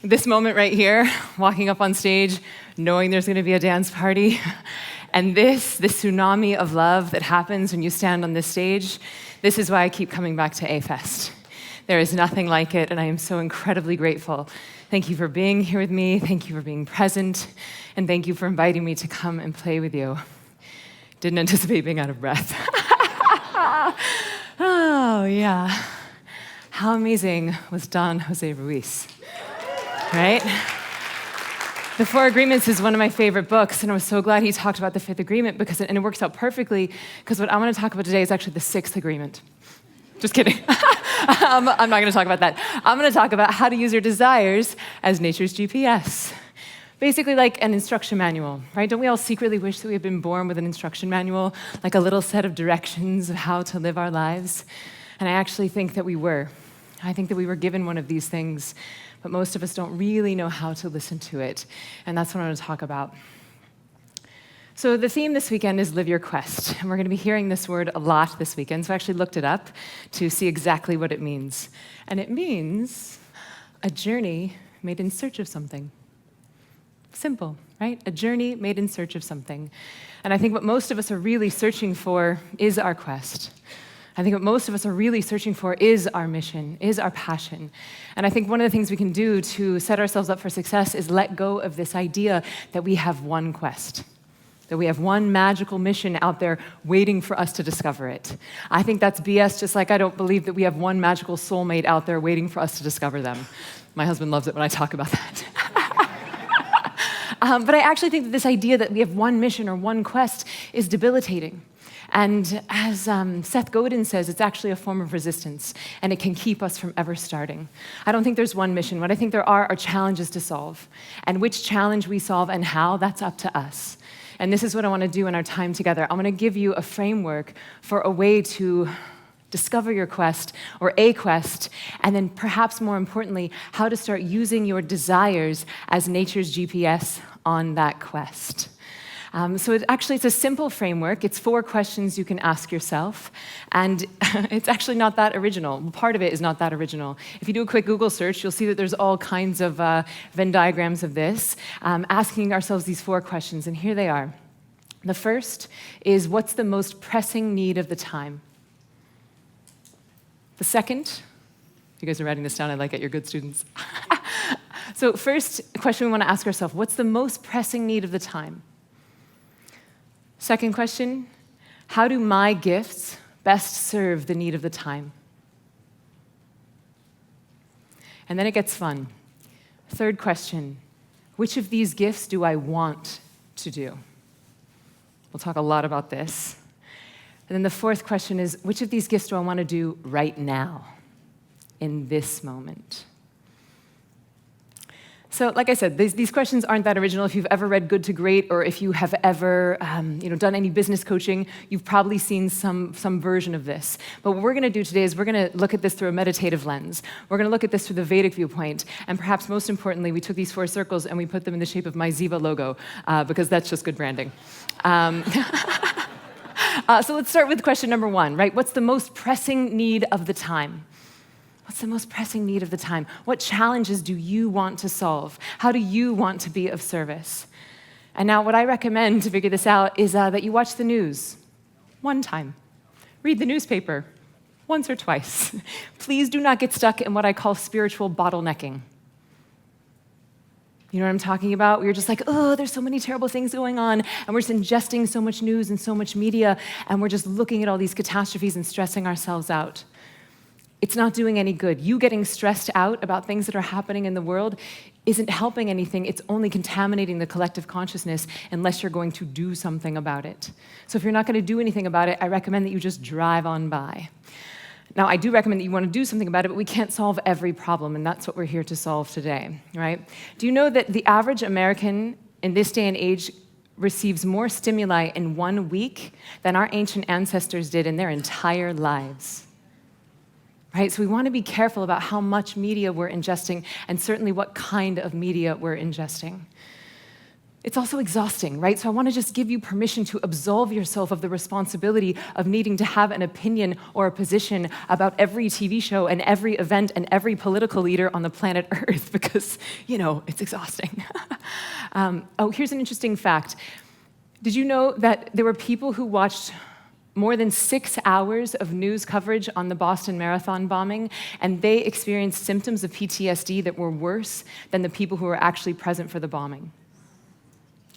This moment right here, walking up on stage, knowing there's going to be a dance party, and this tsunami of love that happens when you stand on this stage, this is why I keep coming back to A-Fest. There is nothing like it, and I am so incredibly grateful. Thank you for being here with me, thank you for being present, and thank you for inviting me to come and play with you. Didn't anticipate being out of breath. Oh, yeah. How amazing was Don Jose Ruiz, right? The Four Agreements is one of my favorite books, and I was so glad he talked about the fifth agreement and it works out perfectly, because what I want to talk about today is actually the sixth agreement. Just kidding. I'm not going to talk about that. I'm going to talk about how to use your desires as nature's GPS. Basically like an instruction manual, right? Don't we all secretly wish that we had been born with an instruction manual, like a little set of directions of how to live our lives? And I actually think that we were. I think that we were given one of these things, but most of us don't really know how to listen to it. And that's what I want to talk about. So the theme this weekend is Live Your Quest. And we're going to be hearing this word a lot this weekend. So I actually looked it up to see exactly what it means. And it means a journey made in search of something. Simple, right? A journey made in search of something. And I think what most of us are really searching for is our quest. I think what most of us are really searching for is our mission, is our passion. And I think one of the things we can do to set ourselves up for success is let go of this idea that we have one quest, that we have one magical mission out there waiting for us to discover it. I think that's BS, just like I don't believe that we have one magical soulmate out there waiting for us to discover them. My husband loves it when I talk about that. But I actually think that this idea that we have one mission or one quest is debilitating. And as Seth Godin says, it's actually a form of resistance, and it can keep us from ever starting. I don't think there's one mission. What I think there are challenges to solve. And which challenge we solve and how, that's up to us. And this is what I want to do in our time together. I'm going to give you a framework for a way to discover your quest, or a quest, and then perhaps more importantly, how to start using your desires as nature's GPS on that quest. So it's a simple framework. It's 4 questions you can ask yourself, and it's actually not that original. Part of it is not that original. If you do a quick Google search, you'll see that there's all kinds of Venn diagrams of this, asking ourselves these 4 questions, and here they are. The first is, what's the most pressing need of the time? The second, you guys are writing this down, I like it, you're good students. So first question we want to ask ourselves, what's the most pressing need of the time? Second question, how do my gifts best serve the need of the time? And then it gets fun. Third question, which of these gifts do I want to do? We'll talk a lot about this. And then the fourth question is, which of these gifts do I want to do right now, in this moment? So, like I said, these questions aren't that original. If you've ever read Good to Great, or if you have ever done any business coaching, you've probably seen some version of this. But what we're going to do today is we're going to look at this through a meditative lens. We're going to look at this through the Vedic viewpoint. And perhaps most importantly, we took these 4 circles and we put them in the shape of my Ziva logo, because that's just good branding. So let's start with question number 1, right? What's the most pressing need of the time? What's the most pressing need of the time? What challenges do you want to solve? How do you want to be of service? And now what I recommend to figure this out is that you watch the news 1 time. Read the newspaper once or twice. Please do not get stuck in what I call spiritual bottlenecking. You know what I'm talking about? We're just like, oh, there's so many terrible things going on, and we're just ingesting so much news and so much media, and we're just looking at all these catastrophes and stressing ourselves out. It's not doing any good. You getting stressed out about things that are happening in the world isn't helping anything. It's only contaminating the collective consciousness unless you're going to do something about it. So if you're not going to do anything about it, I recommend that you just drive on by. Now, I do recommend that you want to do something about it, but we can't solve every problem, and that's what we're here to solve today, right? Do you know that the average American in this day and age receives more stimuli in 1 week than our ancient ancestors did in their entire lives? Right? So we want to be careful about how much media we're ingesting, and certainly what kind of media we're ingesting. It's also exhausting, right? So I want to just give you permission to absolve yourself of the responsibility of needing to have an opinion or a position about every TV show and every event and every political leader on the planet Earth because, it's exhausting. Here's an interesting fact. Did you know that there were people who watched more than 6 hours of news coverage on the Boston Marathon bombing, and they experienced symptoms of PTSD that were worse than the people who were actually present for the bombing?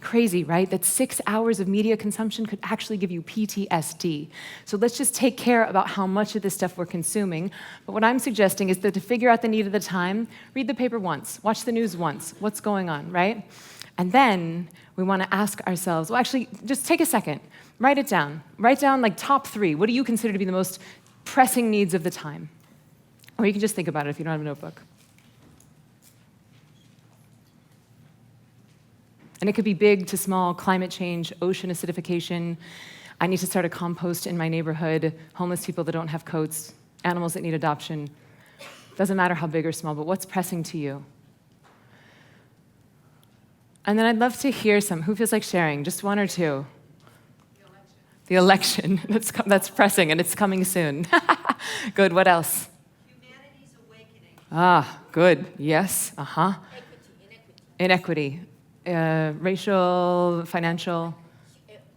Crazy, right? That 6 hours of media consumption could actually give you PTSD. So let's just take care about how much of this stuff we're consuming. But what I'm suggesting is that to figure out the need of the time, read the paper once, watch the news once, what's going on, right? And then we want to ask ourselves, well, actually, just take a second, write it down. Write down like top 3. What do you consider to be the most pressing needs of the time? Or you can just think about it if you don't have a notebook. And it could be big to small: climate change, ocean acidification, I need to start a compost in my neighborhood, homeless people that don't have coats, animals that need adoption. Doesn't matter how big or small, but what's pressing to you? And then I'd love to hear who feels like sharing? Just 1 or 2. The election. That's pressing, and it's coming soon. Good, what else? Humanity's awakening. Good, yes, Inequity. Racial, financial.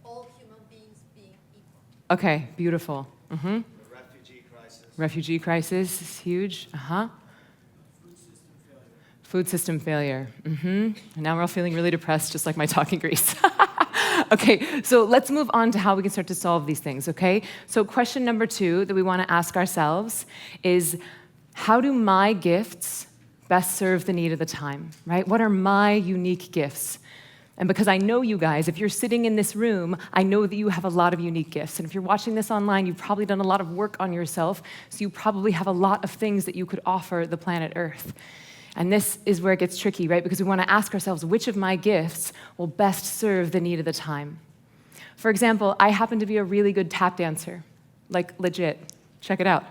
All human beings being equal. Okay, beautiful. The refugee crisis. Refugee crisis is huge. Food system failure. And now we're all feeling really depressed, just like my talking Greece. Okay, so let's move on to how we can start to solve these things, okay? So question number 2 that we want to ask ourselves is, how do my gifts best serve the need of the time, right? What are my unique gifts? And because I know you guys, if you're sitting in this room, I know that you have a lot of unique gifts. And if you're watching this online, you've probably done a lot of work on yourself, so you probably have a lot of things that you could offer the planet Earth. And this is where it gets tricky, right? Because we want to ask ourselves, which of my gifts will best serve the need of the time? For example, I happen to be a really good tap dancer, like legit. Check it out.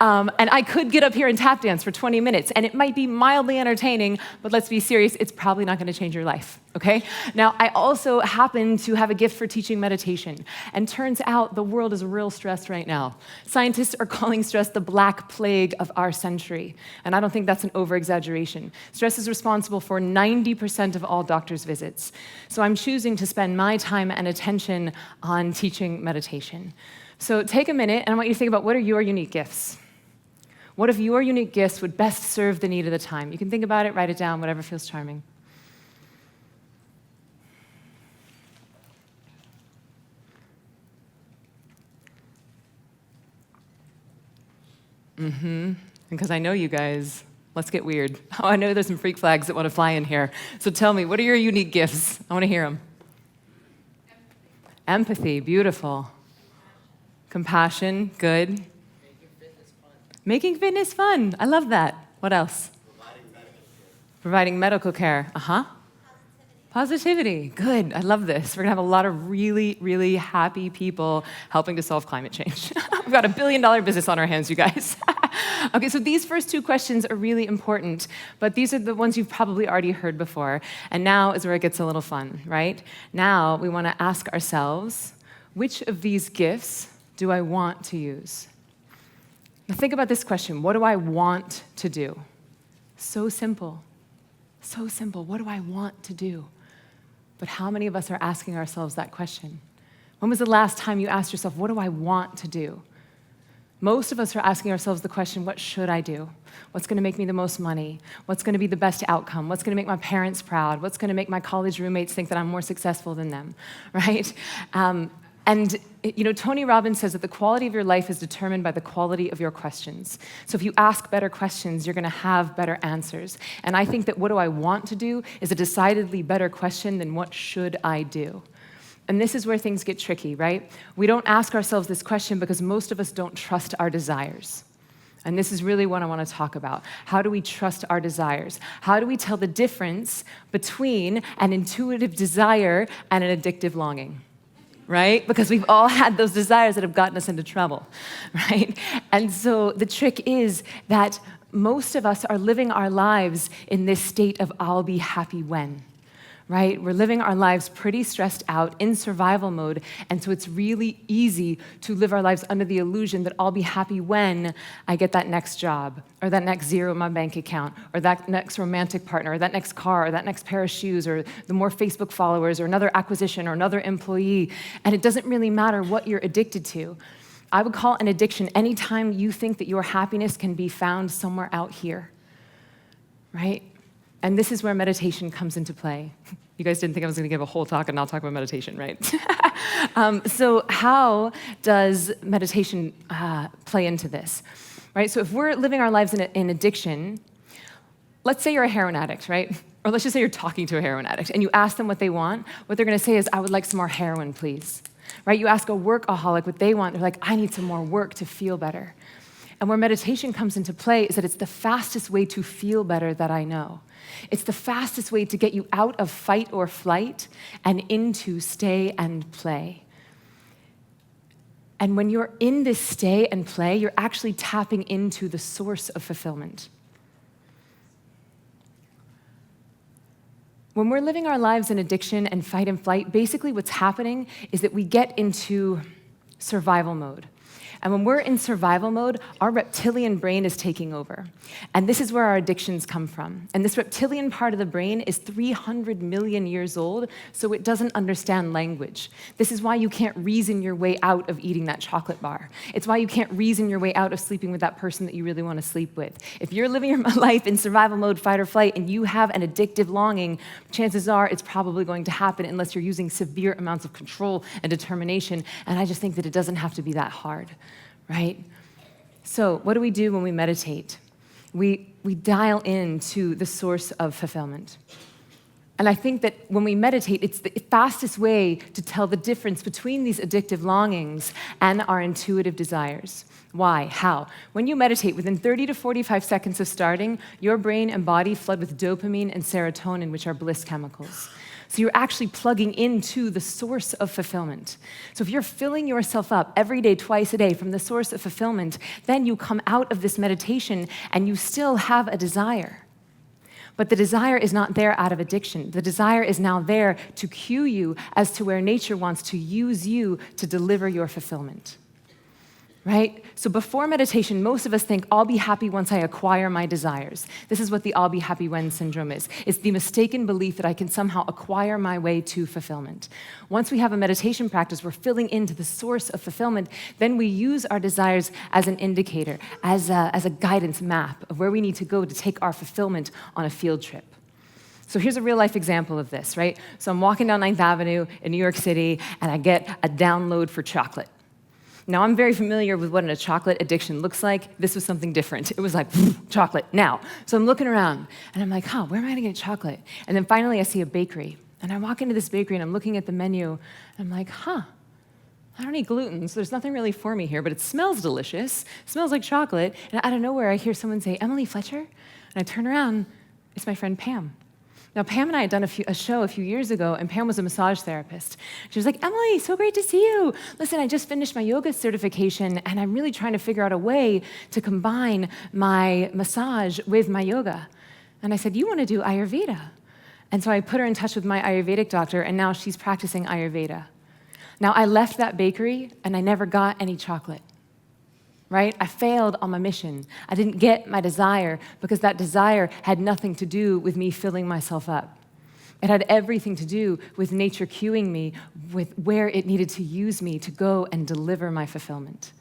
And I could get up here and tap dance for 20 minutes, and it might be mildly entertaining, but let's be serious, it's probably not going to change your life, okay? Now, I also happen to have a gift for teaching meditation, and turns out the world is real stressed right now. Scientists are calling stress the black plague of our century, and I don't think that's an over-exaggeration. Stress is responsible for 90% of all doctors' visits. So I'm choosing to spend my time and attention on teaching meditation. So take a minute, and I want you to think about, what are your unique gifts? What of your unique gifts would best serve the need of the time? You can think about it, write it down, whatever feels charming. Because I know you guys, let's get weird. Oh, I know there's some freak flags that want to fly in here. So tell me, what are your unique gifts? I want to hear them. Empathy, beautiful. Compassion, good. Making fitness fun. I love that. What else? Providing medical care. Positivity. Good. I love this. We're going to have a lot of really, really happy people helping to solve climate change. We've got $1 billion business on our hands, you guys. Okay, so these first 2 questions are really important, but these are the ones you've probably already heard before. And now is where it gets a little fun, right? Now we want to ask ourselves, which of these gifts do I want to use? Now think about this question. What do I want to do? So simple. So simple. What do I want to do? But how many of us are asking ourselves that question? When was the last time you asked yourself, what do I want to do? Most of us are asking ourselves the question, what should I do? What's going to make me the most money? What's going to be the best outcome? What's going to make my parents proud? What's going to make my college roommates think that I'm more successful than them, right? And Tony Robbins says that the quality of your life is determined by the quality of your questions. So if you ask better questions, you're going to have better answers. And I think that what do I want to do is a decidedly better question than what should I do? And this is where things get tricky, right? We don't ask ourselves this question because most of us don't trust our desires. And this is really what I want to talk about. How do we trust our desires? How do we tell the difference between an intuitive desire and an addictive longing? Right? Because we've all had those desires that have gotten us into trouble, right? And so the trick is that most of us are living our lives in this state of I'll be happy when, right? We're living our lives pretty stressed out in survival mode, and so it's really easy to live our lives under the illusion that I'll be happy when I get that next job, or that next zero in my bank account, or that next romantic partner, or that next car, or that next pair of shoes, or the more Facebook followers, or another acquisition, or another employee, and it doesn't really matter what you're addicted to. I would call an addiction anytime you think that your happiness can be found somewhere out here, right? And this is where meditation comes into play. You guys didn't think I was going to give a whole talk and not talk about meditation, right? So how does meditation play into this, right? So if we're living our lives in addiction, let's say you're a heroin addict, right? Or let's just say you're talking to a heroin addict, and you ask them what they want. What they're going to say is, I would like some more heroin, please. Right? You ask a workaholic what they want, they're like, I need some more work to feel better. And where meditation comes into play is that it's the fastest way to feel better that I know. It's the fastest way to get you out of fight or flight and into stay and play. And when you're in this stay and play, you're actually tapping into the source of fulfillment. When we're living our lives in addiction and fight and flight, basically what's happening is that we get into survival mode. And when we're in survival mode, our reptilian brain is taking over. And this is where our addictions come from. And this reptilian part of the brain is 300 million years old, so it doesn't understand language. This is why you can't reason your way out of eating that chocolate bar. It's why you can't reason your way out of sleeping with that person that you really want to sleep with. If you're living your life in survival mode, fight or flight, and you have an addictive longing, chances are it's probably going to happen unless you're using severe amounts of control and determination. And I just think that it doesn't have to be that hard. Right? So what do we do when we meditate? We dial into the source of fulfillment. And I think that when we meditate, it's the fastest way to tell the difference between these addictive longings and our intuitive desires. Why? How? When you meditate, within 30 to 45 seconds of starting, your brain and body flood with dopamine and serotonin, which are bliss chemicals. So you're actually plugging into the source of fulfillment. So if you're filling yourself up every day, twice a day from the source of fulfillment, then you come out of this meditation and you still have a desire. But the desire is not there out of addiction. The desire is now there to cue you as to where nature wants to use you to deliver your fulfillment. Right? So before meditation, most of us think, I'll be happy once I acquire my desires. This is what the I'll be happy when syndrome is. It's the mistaken belief that I can somehow acquire my way to fulfillment. Once we have a meditation practice, we're filling into the source of fulfillment, then we use our desires as an indicator, as a guidance map of where we need to go to take our fulfillment on a field trip. So here's a real life example of this, right? So I'm walking down 9th Avenue in New York City, and I get a download for chocolate. Now, I'm very familiar with what a chocolate addiction looks like. This was something different. It was like, chocolate, now. So I'm looking around, and I'm like, where am I gonna get chocolate? And then finally, I see a bakery. And I walk into this bakery, and I'm looking at the menu, and I'm like, I don't eat gluten, so there's nothing really for me here, but it smells delicious. It smells like chocolate. And out of nowhere, I hear someone say, Emily Fletcher? And I turn around, it's my friend Pam. Now, Pam and I had done a show a few years ago, and Pam was a massage therapist. She was like, Emily, so great to see you. Listen, I just finished my yoga certification, and I'm really trying to figure out a way to combine my massage with my yoga. And I said, you want to do Ayurveda? And so I put her in touch with my Ayurvedic doctor, and now she's practicing Ayurveda. Now, I left that bakery, and I never got any chocolate. Right? I failed on my mission. I didn't get my desire because that desire had nothing to do with me filling myself up. It had everything to do with nature cueing me with where it needed to use me to go and deliver my fulfillment.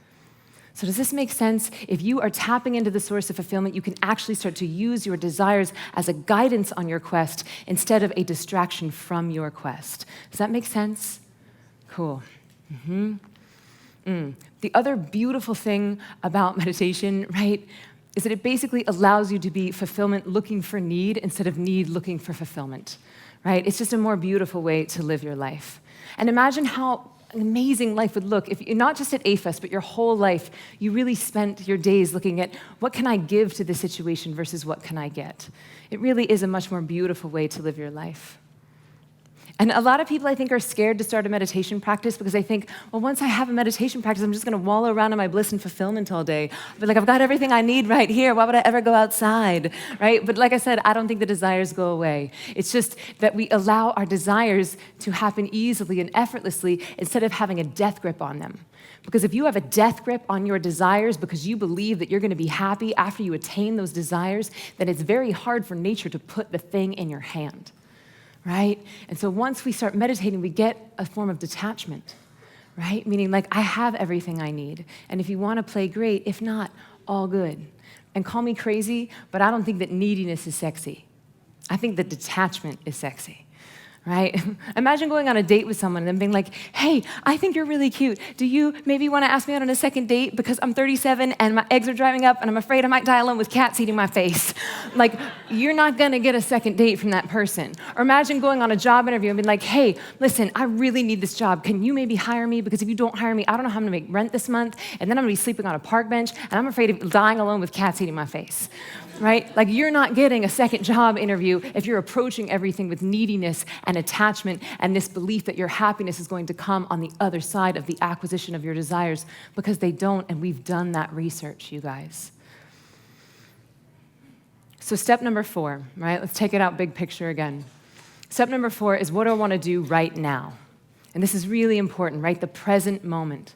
So does this make sense? If you are tapping into the source of fulfillment, you can actually start to use your desires as a guidance on your quest instead of a distraction from your quest. Does that make sense? Cool. The other beautiful thing about meditation, right, is that it basically allows you to be fulfillment looking for need instead of need looking for fulfillment, right? It's just a more beautiful way to live your life. And imagine how an amazing life would look if you're not just at A-Fest, but your whole life, you really spent your days looking at what can I give to this situation versus what can I get. It really is a much more beautiful way to live your life. And a lot of people, I think, are scared to start a meditation practice because they think, well, once I have a meditation practice, I'm just going to wallow around in my bliss and fulfillment all day. But like, I've got everything I need right here. Why would I ever go outside, right? But like I said, I don't think the desires go away. It's just that we allow our desires to happen easily and effortlessly instead of having a death grip on them. Because if you have a death grip on your desires because you believe that you're going to be happy after you attain those desires, then it's very hard for nature to put the thing in your hand. Right? And so once we start meditating, we get a form of detachment, right? Meaning like, I have everything I need. And if you want to play, great. If not, all good. And call me crazy, but I don't think that neediness is sexy. I think that detachment is sexy. Right? Imagine going on a date with someone and then being like, hey, I think you're really cute. Do you maybe want to ask me out on a second date because I'm 37 and my eggs are driving up and I'm afraid I might die alone with cats eating my face? Like, you're not going to get a second date from that person. Or imagine going on a job interview and being like, hey, listen, I really need this job. Can you maybe hire me? Because if you don't hire me, I don't know how I'm going to make rent this month. And then I'm going to be sleeping on a park bench and I'm afraid of dying alone with cats eating my face. Right? Like, you're not getting a second job interview if you're approaching everything with neediness and attachment and this belief that your happiness is going to come on the other side of the acquisition of your desires, because they don't, and we've done that research, you guys. So step number 4, right? Let's take it out big picture again. Step number 4 is, what do I want to do right now? And this is really important, right? The present moment.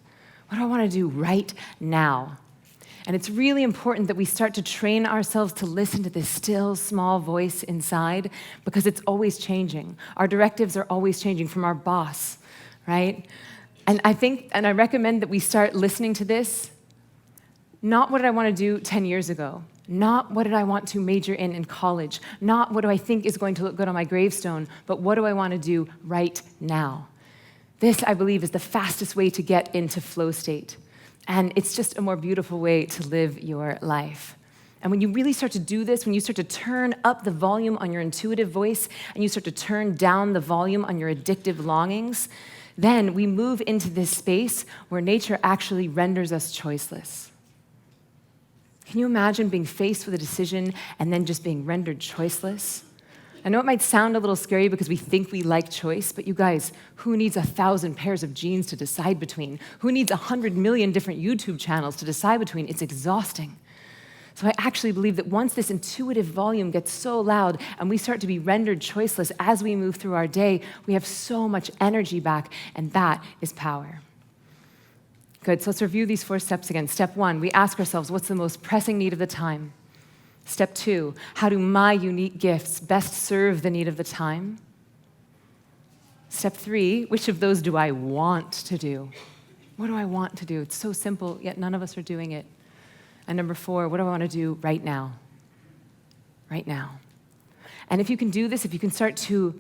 What do I want to do right now? And it's really important that we start to train ourselves to listen to this still, small voice inside, because it's always changing. Our directives are always changing from our boss, right? And I recommend that we start listening to this, not what did I want to do 10 years ago, not what did I want to major in college, not what do I think is going to look good on my gravestone, but what do I want to do right now? This, I believe, is the fastest way to get into flow state. And it's just a more beautiful way to live your life. And when you really start to do this, when you start to turn up the volume on your intuitive voice and you start to turn down the volume on your addictive longings, then we move into this space where nature actually renders us choiceless. Can you imagine being faced with a decision and then just being rendered choiceless? I know it might sound a little scary because we think we like choice, but you guys, who needs 1,000 pairs of jeans to decide between? Who needs 100 million different YouTube channels to decide between? It's exhausting. So I actually believe that once this intuitive volume gets so loud and we start to be rendered choiceless as we move through our day, we have so much energy back, and that is power. Good, so let's review these 4 steps again. Step 1, we ask ourselves, what's the most pressing need of the time? Step 2, how do my unique gifts best serve the need of the time? Step 3, which of those do I want to do? What do I want to do? It's so simple, yet none of us are doing it. And number 4, what do I want to do right now? Right now. And if you can do this, if you can start to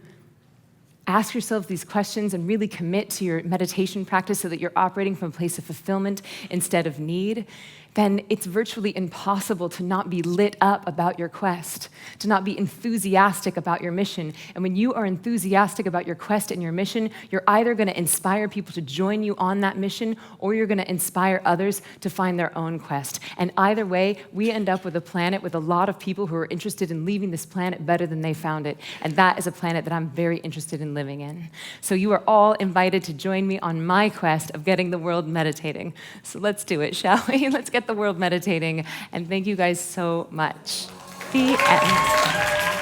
ask yourself these questions and really commit to your meditation practice so that you're operating from a place of fulfillment instead of need, then it's virtually impossible to not be lit up about your quest, to not be enthusiastic about your mission. And when you are enthusiastic about your quest and your mission, you're either going to inspire people to join you on that mission, or you're going to inspire others to find their own quest. And either way, we end up with a planet with a lot of people who are interested in leaving this planet better than they found it. And that is a planet that I'm very interested in living in. So you are all invited to join me on my quest of getting the world meditating. So let's do it, shall we? Let's get the world meditating. And thank you guys so much. The end.